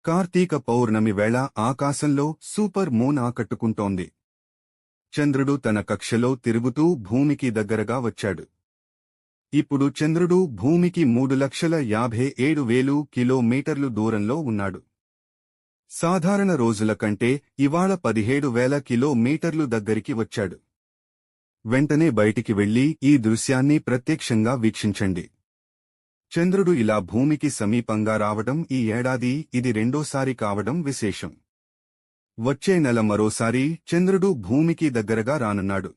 కార్తీక పౌర్ణమి వేళ ఆకాశంలో super moon ఆకట్టుకుంటోంది. చంద్రుడు తన కక్షలో తిరుగుతూ భూమికి దగ్గరగా వచ్చాడు. ఇప్పుడు చంద్రుడు భూమికి 3,57,000 కిలోమీటర్లు దూరంలో ఉన్నాడు. సాధారణ రోజుల కంటే ఇవాళ 17,000 కిలోమీటర్లు దగ్గరికి వచ్చాడు. వెంటనే బయటికి వెళ్లి ఈ దృశ్యాన్ని ప్రత్యక్షంగా వీక్షించండి. చంద్రుడు ఇలా భూమికి సమీపంగా రావడం ఈ ఏడాది ఇది రెండోసారి కావడం విశేషం. వచ్చే నెల మరోసారి చంద్రుడు భూమికి దగ్గరగా రానున్నాడు.